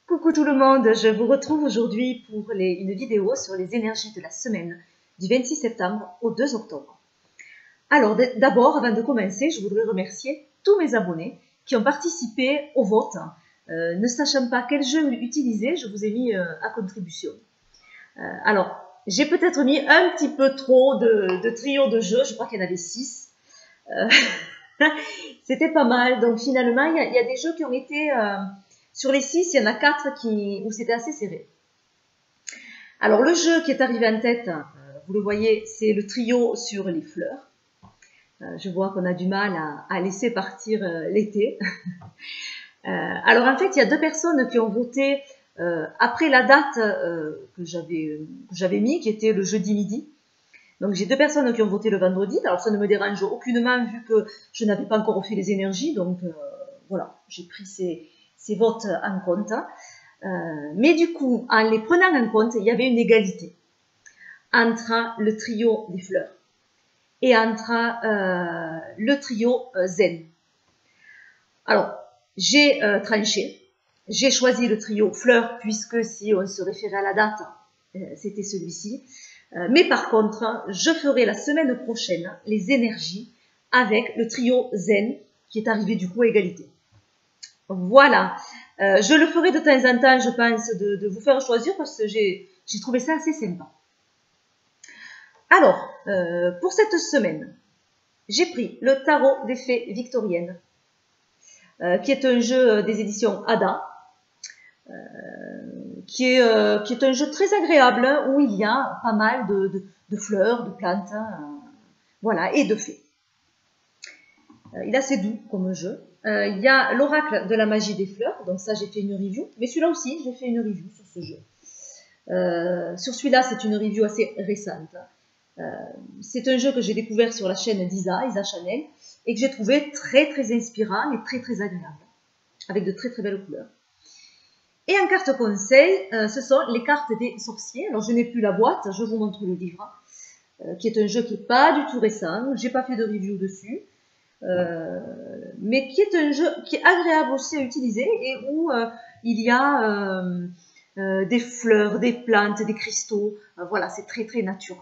Coucou tout le monde, je vous retrouve aujourd'hui pour une vidéo sur les énergies de la semaine du 26 septembre au 2 octobre. Alors d'abord, avant de commencer, je voudrais remercier tous mes abonnés qui ont participé au vote. Ne sachant pas quel jeu utiliser, je vous ai mis à contribution. Alors, j'ai peut-être mis un petit peu trop de trios de jeux, je crois qu'il y en avait 6. C'était pas mal, donc finalement, il y a des jeux qui ont été... sur les 6, il y en a 4 où c'était assez serré. Alors, le jeu qui est arrivé en tête, vous le voyez, c'est le trio sur les fleurs. Je vois qu'on a du mal à laisser partir l'été. Alors, en fait, il y a 2 personnes qui ont voté après la date que j'avais mis, qui était le jeudi midi. Donc, j'ai 2 personnes qui ont voté le vendredi. Alors, ça ne me dérange aucunement vu que je n'avais pas encore fait les énergies. Donc, voilà, j'ai pris ces votes en compte. Mais du coup, en les prenant en compte, il y avait une égalité entre le trio des fleurs et entre le trio zen. Alors, j'ai tranché, j'ai choisi le trio fleurs puisque si on se référait à la date, c'était celui-ci. Mais par contre, je ferai la semaine prochaine les énergies avec le trio zen qui est arrivé du coup à égalité. Voilà, je le ferai de temps en temps, je pense, de vous faire choisir parce que j'ai trouvé ça assez sympa. Alors, pour cette semaine, j'ai pris le Tarot des Fées Victoriennes, qui est un jeu des éditions Ada, qui est un jeu très agréable où il y a pas mal de fleurs, de plantes, voilà, et de fées. Il est assez doux comme jeu. Il y a l'oracle de la magie des fleurs, donc ça j'ai fait une review, mais celui-là aussi j'ai fait une review sur ce jeu. Sur celui-là c'est une review assez récente. C'est un jeu que j'ai découvert sur la chaîne d'Isa Chanel, et que j'ai trouvé très très inspirant et très très agréable, avec de très très belles couleurs. Et en carte conseil, ce sont les cartes des sorciers. Alors je n'ai plus la boîte, je vous montre le livre, qui est un jeu qui n'est pas du tout récent, j'ai pas fait de review dessus. Mais qui est un jeu qui est agréable aussi à utiliser et où il y a des fleurs, des plantes, des cristaux. Voilà, c'est très très naturel.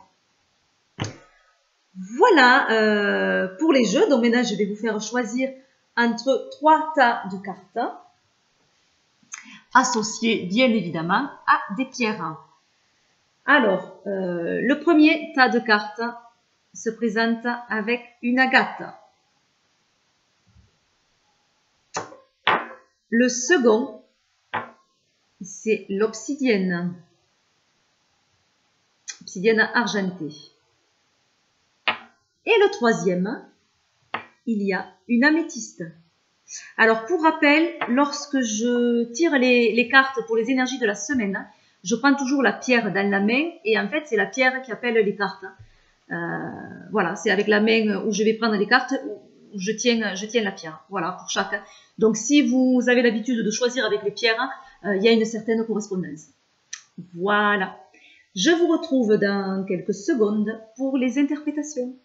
Voilà pour les jeux. Donc maintenant, je vais vous faire choisir entre 3 tas de cartes associées bien évidemment à des pierres. Alors, le premier tas de cartes se présente avec une agate. Le second, c'est l'obsidienne, obsidienne argentée. Et le troisième, il y a une améthyste. Alors pour rappel, lorsque je tire les cartes pour les énergies de la semaine, je prends toujours la pierre dans la main et en fait c'est la pierre qui appelle les cartes. Voilà, c'est avec la main où je vais prendre les cartes où je tiens la pierre. Voilà, pour chaque. Donc si vous avez l'habitude de choisir avec les pierres, il y a une certaine correspondance. Voilà. Je vous retrouve dans quelques secondes pour les interprétations.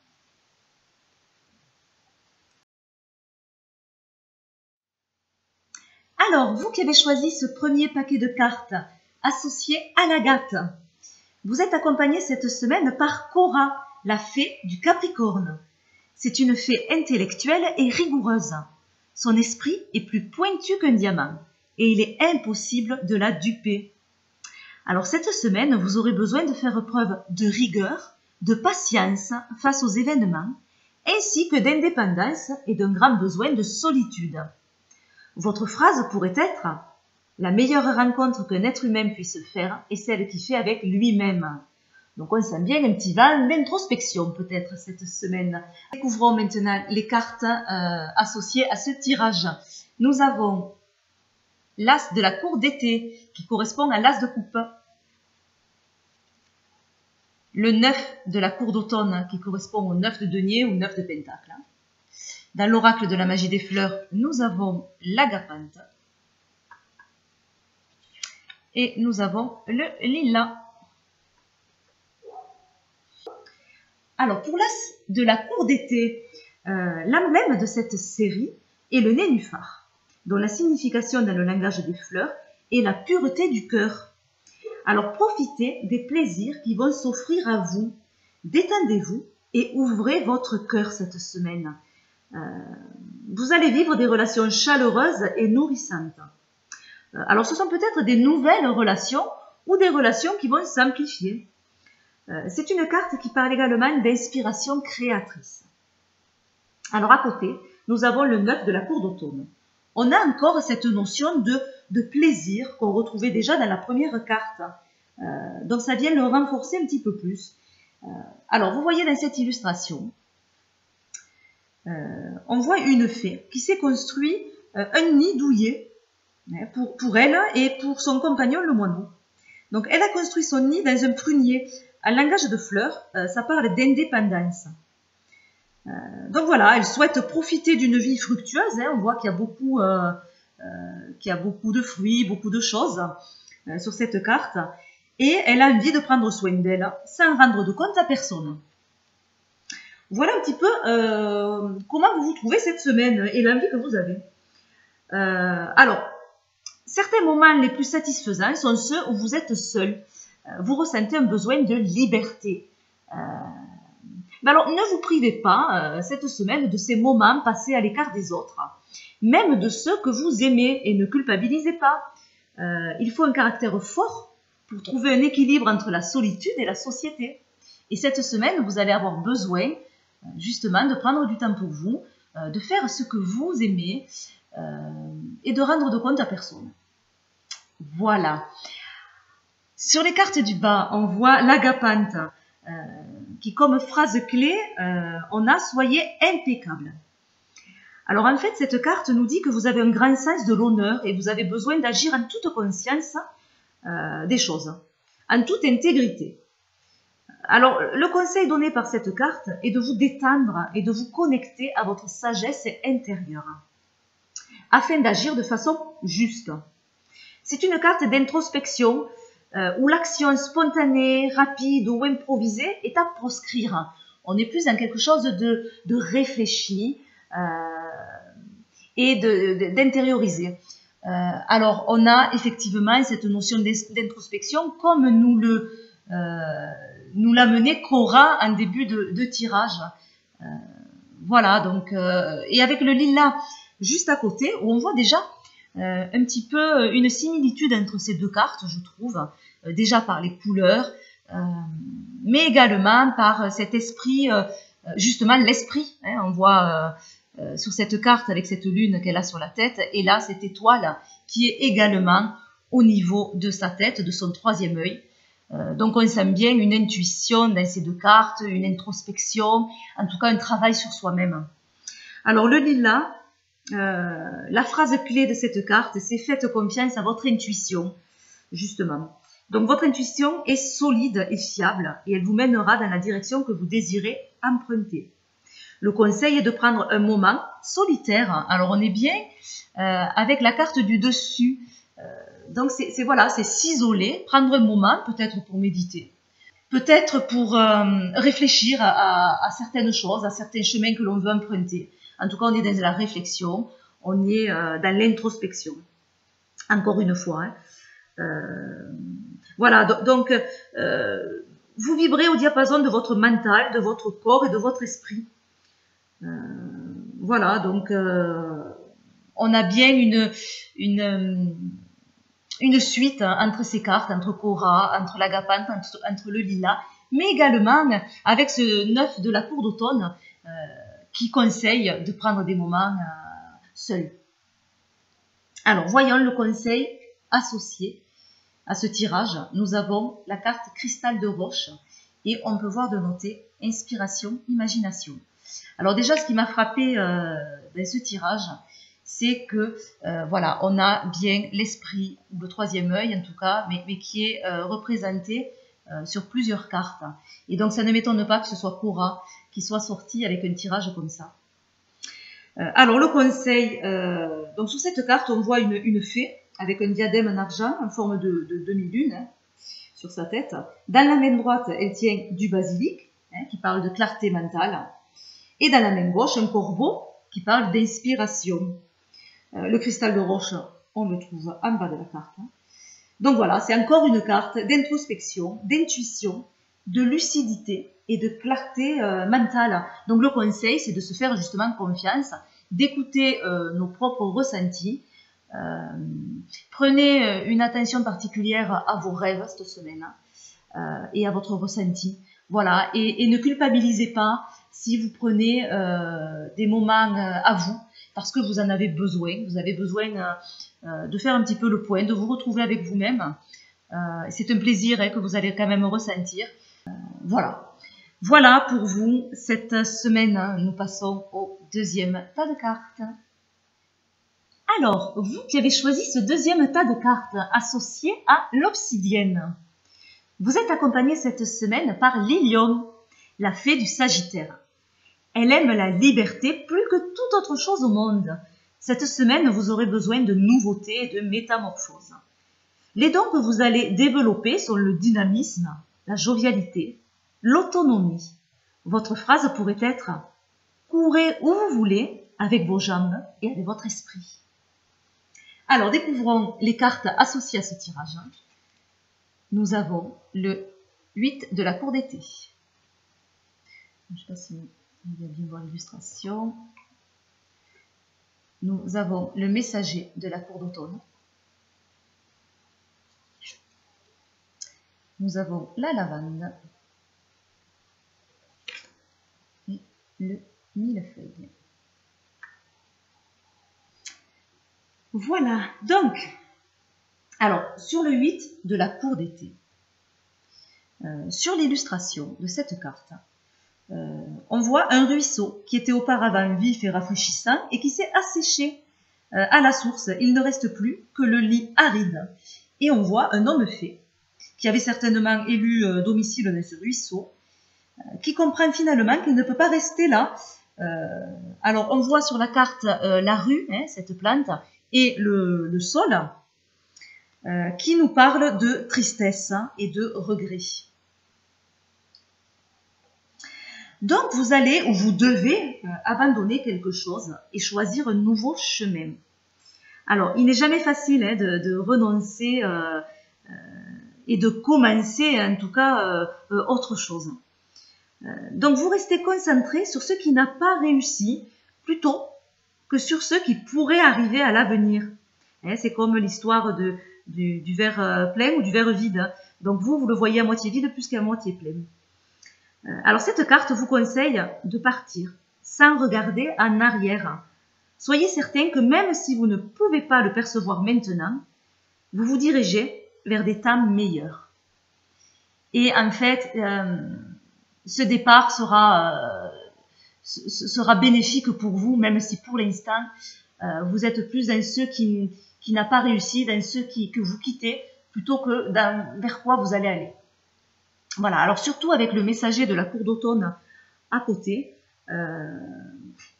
Alors, vous qui avez choisi ce premier paquet de cartes associé à l'agate, vous êtes accompagné cette semaine par Cora, la fée du Capricorne. C'est une fée intellectuelle et rigoureuse. Son esprit est plus pointu qu'un diamant et il est impossible de la duper. Alors cette semaine, vous aurez besoin de faire preuve de rigueur, de patience face aux événements, ainsi que d'indépendance et d'un grand besoin de solitude. Votre phrase pourrait être « La meilleure rencontre qu'un être humain puisse faire est celle qu'il fait avec lui-même ». Donc on sent bien un petit vent d'introspection peut-être cette semaine. Découvrons maintenant les cartes associées à ce tirage. Nous avons l'as de la cour d'été qui correspond à l'as de coupe. Le 9 de la cour d'automne qui correspond au 9 de denier ou 9 de pentacle. Dans l'oracle de la magie des fleurs, nous avons l'agapante. Et nous avons le lilas. Alors, pour l'as de la cour d'été, l'emblème de cette série et le nénuphar, dont la signification dans le langage des fleurs est la pureté du cœur. Alors profitez des plaisirs qui vont s'offrir à vous. Détendez-vous et ouvrez votre cœur cette semaine. Vous allez vivre des relations chaleureuses et nourrissantes. Alors ce sont peut-être des nouvelles relations ou des relations qui vont s'amplifier. C'est une carte qui parle également d'inspiration créatrice. Alors à côté, nous avons le 9 de la cour d'automne. On a encore cette notion de plaisir qu'on retrouvait déjà dans la première carte. Donc ça vient le renforcer un petit peu plus. Alors vous voyez dans cette illustration, on voit une fée qui s'est construit un nid douillet pour elle et pour son compagnon le moineau. Donc elle a construit son nid dans un prunier. En langage de fleurs, ça parle d'indépendance. Donc voilà, elle souhaite profiter d'une vie fructueuse. On voit qu'il y a beaucoup de fruits, beaucoup de choses sur cette carte. Et elle a envie de prendre soin d'elle sans rendre de compte à personne. Voilà un petit peu comment vous vous trouvez cette semaine et l'envie que vous avez. Alors, certains moments les plus satisfaisants sont ceux où vous êtes seul. Vous ressentez un besoin de liberté. Mais alors, ne vous privez pas cette semaine de ces moments passés à l'écart des autres, même de ceux que vous aimez, et ne culpabilisez pas. Il faut un caractère fort pour trouver un équilibre entre la solitude et la société. Et cette semaine, vous allez avoir besoin justement de prendre du temps pour vous, de faire ce que vous aimez et de rendre de compte à personne. Voilà. Sur les cartes du bas, on voit l'agapante qui, comme phrase clé, on a « soyez impeccable ». Alors en fait, cette carte nous dit que vous avez un grand sens de l'honneur et vous avez besoin d'agir en toute conscience des choses, en toute intégrité. Alors, le conseil donné par cette carte est de vous détendre et de vous connecter à votre sagesse intérieure, afin d'agir de façon juste. C'est une carte d'introspection où l'action spontanée, rapide ou improvisée est à proscrire. On est plus dans quelque chose de réfléchi et d'intériorisé. Alors, on a effectivement cette notion d'introspection comme nous l'a mené Cora en début de tirage. Voilà, donc, et avec le lilas juste à côté, où on voit déjà un petit peu une similitude entre ces deux cartes, je trouve, déjà par les couleurs, mais également par cet esprit, justement l'esprit. On voit sur cette carte avec cette lune qu'elle a sur la tête, et là cette étoile qui est également au niveau de sa tête, de son troisième œil. Donc on sent bien une intuition dans ces deux cartes, une introspection, en tout cas un travail sur soi-même. Alors le lilas, la phrase clé de cette carte, c'est « faites confiance à votre intuition », justement. Donc votre intuition est solide et fiable et elle vous mènera dans la direction que vous désirez emprunter. Le conseil est de prendre un moment solitaire. Alors on est bien avec la carte du dessus. Donc c'est s'isoler, prendre un moment, peut-être pour méditer, peut-être pour réfléchir à certaines choses, à certains chemins que l'on veut emprunter. En tout cas, on est dans la réflexion, on est dans l'introspection. Encore une fois. Voilà, donc vous vibrez au diapason de votre mental, de votre corps et de votre esprit. Voilà, donc on a bien une suite entre ces cartes, entre Cora, entre l'agapante, entre le lilas, mais également avec ce 9 de la cour d'automne qui conseille de prendre des moments seuls. Alors, voyons le conseil associé à ce tirage. Nous avons la carte cristal de roche et on peut voir de noter inspiration, imagination. Alors déjà, ce qui m'a frappé dans ce tirage, c'est que voilà, on a bien l'esprit, ou le troisième œil en tout cas, mais qui est représenté sur plusieurs cartes. Et donc ça ne m'étonne pas que ce soit Cora qui soit sortie avec un tirage comme ça. Alors le conseil, donc sur cette carte on voit une fée avec un diadème en argent en forme de demi-lune sur sa tête. Dans la main droite elle tient du basilic qui parle de clarté mentale. Et dans la main gauche un corbeau qui parle d'inspiration. Le cristal de roche, on le trouve en bas de la carte. Donc voilà, c'est encore une carte d'introspection, d'intuition, de lucidité et de clarté mentale. Donc le conseil, c'est de se faire justement confiance, d'écouter nos propres ressentis. Prenez une attention particulière à vos rêves cette semaine et à votre ressenti. Voilà, et ne culpabilisez pas si vous prenez des moments à vous, parce que vous en avez besoin. Vous avez besoin de faire un petit peu le point, de vous retrouver avec vous-même. C'est un plaisir que vous allez quand même ressentir. Voilà. Voilà pour vous cette semaine. Nous passons au deuxième tas de cartes. Alors, vous qui avez choisi ce deuxième tas de cartes associé à l'obsidienne, vous êtes accompagné cette semaine par Lilium, la fée du Sagittaire. Elle aime la liberté plus que toute autre chose au monde. Cette semaine, vous aurez besoin de nouveautés et de métamorphoses. Les dons que vous allez développer sont le dynamisme, la jovialité, l'autonomie. Votre phrase pourrait être « Courez où vous voulez avec vos jambes et avec votre esprit ». Alors, découvrons les cartes associées à ce tirage. Nous avons le 8 de la cour d'été. Je ne sais pas si vous allez bien voir l'illustration. Nous avons le messager de la cour d'automne. Nous avons la lavande et le millefeuille. Voilà, donc, alors, sur le 8 de la cour d'été, sur l'illustration de cette carte, on voit un ruisseau qui était auparavant vif et rafraîchissant et qui s'est asséché à la source. Il ne reste plus que le lit aride. Et on voit un homme fée qui avait certainement élu domicile dans ce ruisseau, qui comprend finalement qu'il ne peut pas rester là. Alors, on voit sur la carte la rue, cette plante, et le sol, qui nous parle de tristesse et de regret. Donc, vous allez ou vous devez abandonner quelque chose et choisir un nouveau chemin. Alors, il n'est jamais facile de renoncer et de commencer, en tout cas, autre chose. Donc, vous restez concentré sur ce qui n'a pas réussi, plutôt que sur ce qui pourrait arriver à l'avenir. C'est comme l'histoire du verre plein ou du verre vide. Donc, vous le voyez à moitié vide plus qu'à moitié plein. Alors, cette carte vous conseille de partir sans regarder en arrière. Soyez certain que même si vous ne pouvez pas le percevoir maintenant, vous vous dirigez vers des temps meilleurs. Et en fait, ce départ sera bénéfique pour vous, même si pour l'instant, vous êtes plus dans ceux qui n'a pas réussi, dans ceux que vous quittez, plutôt que vers quoi vous allez aller. Voilà, alors surtout avec le messager de la cour d'automne à côté,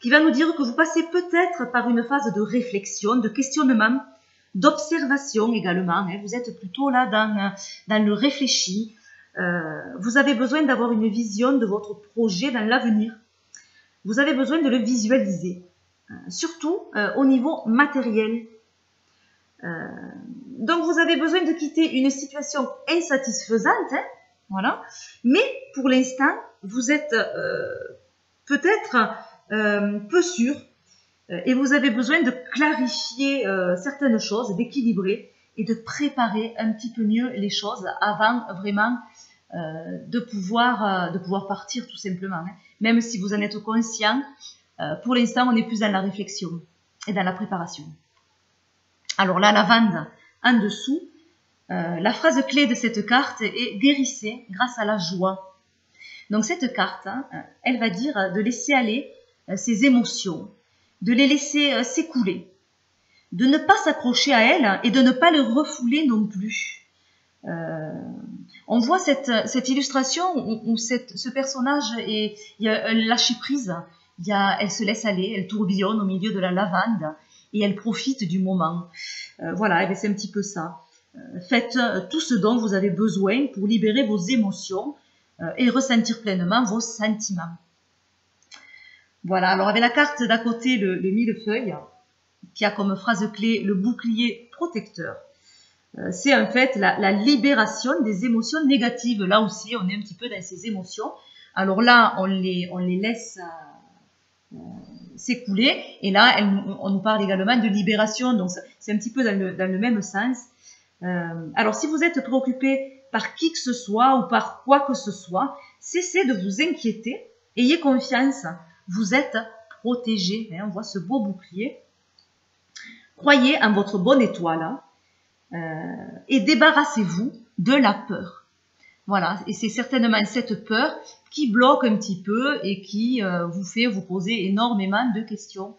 qui va nous dire que vous passez peut-être par une phase de réflexion, de questionnement, d'observation également. Vous êtes plutôt là dans le réfléchi. Vous avez besoin d'avoir une vision de votre projet dans l'avenir. Vous avez besoin de le visualiser, surtout au niveau matériel. Donc vous avez besoin de quitter une situation insatisfaisante, voilà. Mais pour l'instant, vous êtes peut-être peu sûr et vous avez besoin de clarifier certaines choses, d'équilibrer et de préparer un petit peu mieux les choses avant vraiment de pouvoir partir tout simplement. Même si vous en êtes conscient, pour l'instant, on est plus dans la réflexion et dans la préparation. Alors la lavande en dessous, la phrase clé de cette carte est « guérissez grâce à la joie ». Donc cette carte, elle va dire de laisser aller ses émotions, de les laisser s'écouler, de ne pas s'accrocher à elles et de ne pas les refouler non plus. On voit cette illustration où ce personnage il y a un lâcher prise, elle se laisse aller, elle tourbillonne au milieu de la lavande et elle profite du moment. Voilà, c'est un petit peu ça. Faites tout ce dont vous avez besoin pour libérer vos émotions et ressentir pleinement vos sentiments. Voilà, alors avec la carte d'à côté, le millefeuille, qui a comme phrase clé le bouclier protecteur. C'est en fait la libération des émotions négatives. Là aussi, on est un petit peu dans ces émotions. Alors là, on les laisse s'écouler. Et là, on nous parle également de libération. Donc, c'est un petit peu dans le même sens. Alors, si vous êtes préoccupé par qui que ce soit ou par quoi que ce soit, cessez de vous inquiéter. Ayez confiance. Vous êtes protégé. On voit ce beau bouclier. Croyez en votre bonne étoile et débarrassez-vous de la peur. Voilà, et c'est certainement cette peur qui bloque un petit peu et qui vous fait vous poser énormément de questions.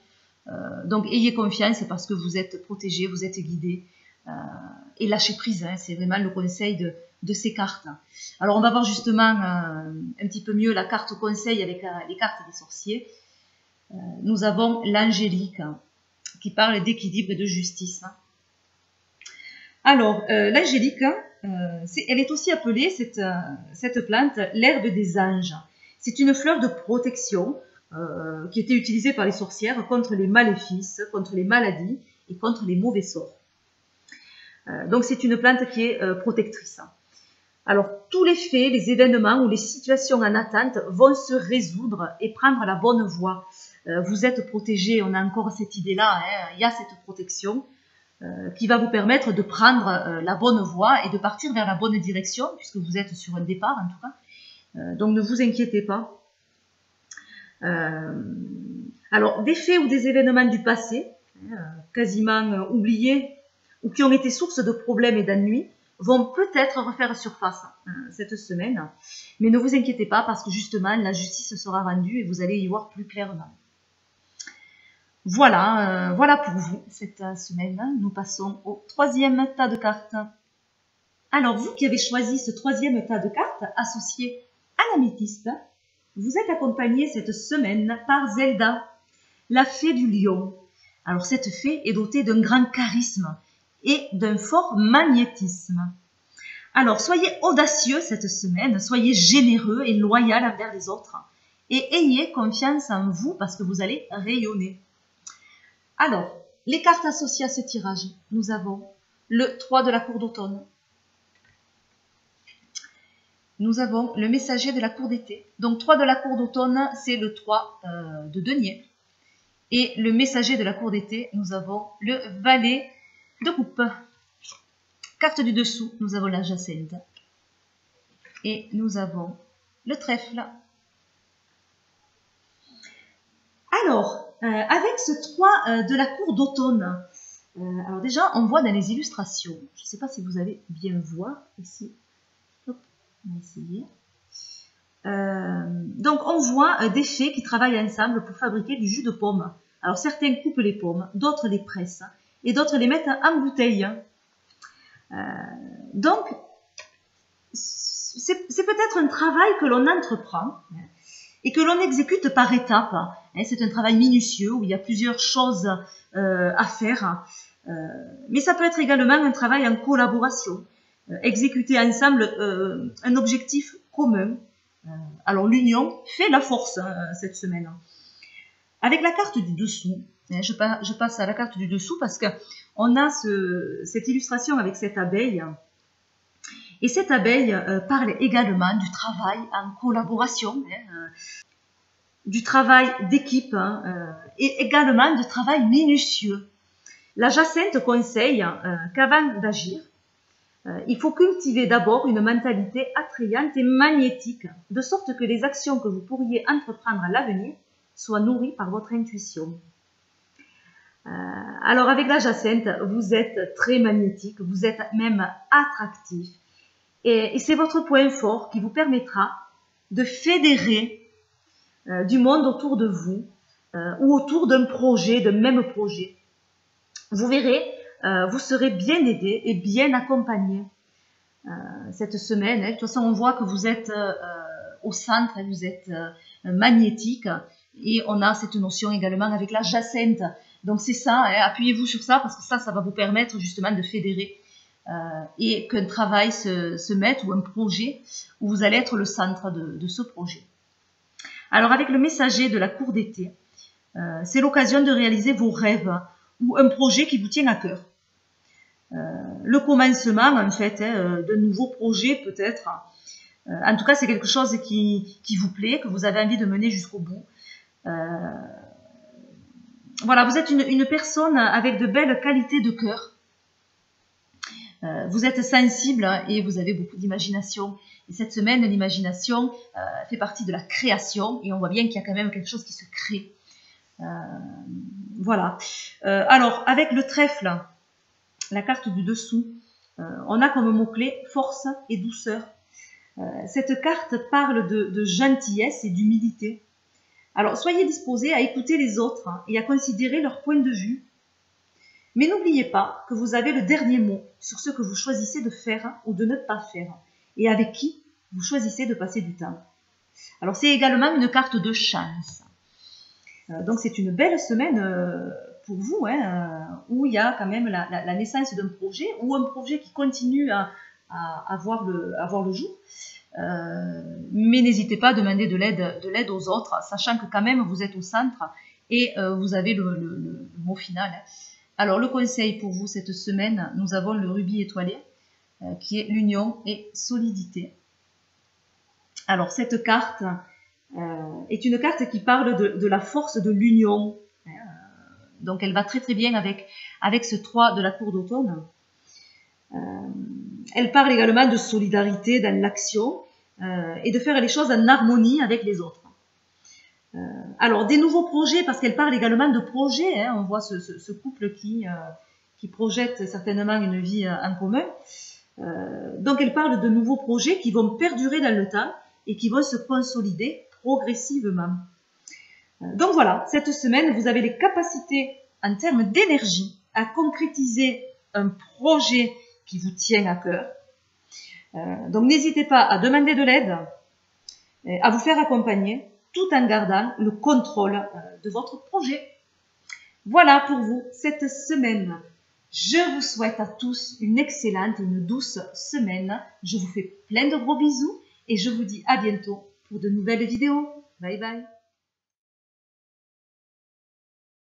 Donc ayez confiance parce que vous êtes protégé, vous êtes guidé et lâchez prise, c'est vraiment le conseil de ces cartes. Alors on va voir justement un petit peu mieux la carte conseil avec les cartes des sorciers. Nous avons l'angélique qui parle d'équilibre et de justice. Alors, l'angélique, elle est aussi appelée, cette plante, l'herbe des anges. C'est une fleur de protection qui était utilisée par les sorcières contre les maléfices, contre les maladies et contre les mauvais sorts. Donc, c'est une plante qui est protectrice. Alors, tous les faits, les événements ou les situations en attente vont se résoudre et prendre la bonne voie. Vous êtes protégé, on a encore cette idée-là, il y a cette protection qui va vous permettre de prendre la bonne voie et de partir vers la bonne direction, puisque vous êtes sur un départ en tout cas. Donc ne vous inquiétez pas. Alors, des faits ou des événements du passé, quasiment oubliés, ou qui ont été source de problèmes et d'ennuis, vont peut-être refaire surface cette semaine. Mais ne vous inquiétez pas, parce que justement, la justice sera rendue et vous allez y voir plus clairement. Voilà, voilà pour vous cette semaine. Nous passons au troisième tas de cartes. Alors, vous qui avez choisi ce troisième tas de cartes associé à l'améthyste, vous êtes accompagné cette semaine par Zelda, la fée du lion. Alors, cette fée est dotée d'un grand charisme et d'un fort magnétisme. Alors, soyez audacieux cette semaine, soyez généreux et loyal envers les autres et ayez confiance en vous parce que vous allez rayonner. Alors, les cartes associées à ce tirage, nous avons le 3 de la cour d'automne. Nous avons le messager de la cour d'été. Donc, 3 de la cour d'automne, c'est le 3 de denier. Et le messager de la cour d'été, nous avons le valet de coupe. Carte du dessous, nous avons la jacinthe. Et nous avons le trèfle. Alors, avec ce 3 de la cour d'automne, alors déjà, on voit dans les illustrations, je ne sais pas si vous allez bien voir ici, hop, on va essayer. Donc, on voit des fées qui travaillent ensemble pour fabriquer du jus de pomme. Alors, certains coupent les pommes, d'autres les pressent, et d'autres les mettent en bouteille. Donc, c'est peut-être un travail que l'on entreprend, et que l'on exécute par étapes. C'est un travail minutieux où il y a plusieurs choses à faire. Mais ça peut être également un travail en collaboration. Exécuter ensemble un objectif commun. Alors l'union fait la force cette semaine. Avec la carte du dessous, je passe à la carte du dessous parce qu'on a cette illustration avec cette abeille. Et cette abeille parle également du travail en collaboration, du travail d'équipe et également du travail minutieux. La jacinthe conseille qu'avant d'agir, il faut cultiver d'abord une mentalité attrayante et magnétique, de sorte que les actions que vous pourriez entreprendre à l'avenir soient nourries par votre intuition. Alors avec la jacinthe, vous êtes très magnétique, vous êtes même attractif. Et c'est votre point fort qui vous permettra de fédérer du monde autour de vous ou autour d'un projet, d'un même projet. Vous verrez, vous serez bien aidé et bien accompagné cette semaine. De toute façon, on voit que vous êtes au centre, vous êtes magnétique et on a cette notion également avec la jacinthe. Donc c'est ça, appuyez-vous sur ça parce que ça va vous permettre justement de fédérer et qu'un travail se mette ou un projet où vous allez être le centre de ce projet. Alors avec le messager de la cour d'été, c'est l'occasion de réaliser vos rêves ou un projet qui vous tient à cœur. Le commencement en fait d'un nouveau projet peut-être. En tout cas c'est quelque chose qui vous plaît, que vous avez envie de mener jusqu'au bout. Voilà, vous êtes une personne avec de belles qualités de cœur. Vous êtes sensible et vous avez beaucoup d'imagination. Et cette semaine, l'imagination fait partie de la création et on voit bien qu'il y a quand même quelque chose qui se crée. Voilà. Alors, avec le trèfle, la carte du dessous, on a comme mot-clé force et douceur. Cette carte parle de gentillesse et d'humilité. Alors, soyez disposés à écouter les autres et à considérer leur point de vue. Mais n'oubliez pas que vous avez le dernier mot sur ce que vous choisissez de faire ou de ne pas faire et avec qui vous choisissez de passer du temps. Alors, c'est également une carte de chance. Donc, c'est une belle semaine pour vous, où il y a quand même la naissance d'un projet ou un projet qui continue à voir le jour. Mais n'hésitez pas à demander de l'aide aux autres, sachant que quand même vous êtes au centre et vous avez le mot final. Alors le conseil pour vous cette semaine, nous avons le rubis étoilé qui est l'union et solidité. Alors cette carte est une carte qui parle de la force de l'union. Donc elle va très très bien avec ce 3 de la cour d'automne. Elle parle également de solidarité dans l'action et de faire les choses en harmonie avec les autres. Alors, des nouveaux projets, parce qu'elle parle également de projets. On voit ce couple qui projette certainement une vie en commun. Donc, elle parle de nouveaux projets qui vont perdurer dans le temps et qui vont se consolider progressivement. Donc voilà, cette semaine, vous avez les capacités en termes d'énergie à concrétiser un projet qui vous tient à cœur. Donc n'hésitez pas à demander de l'aide, à vous faire accompagner, tout en gardant le contrôle de votre projet. Voilà pour vous cette semaine. Je vous souhaite à tous une excellente, une douce semaine. Je vous fais plein de gros bisous et je vous dis à bientôt pour de nouvelles vidéos. Bye bye.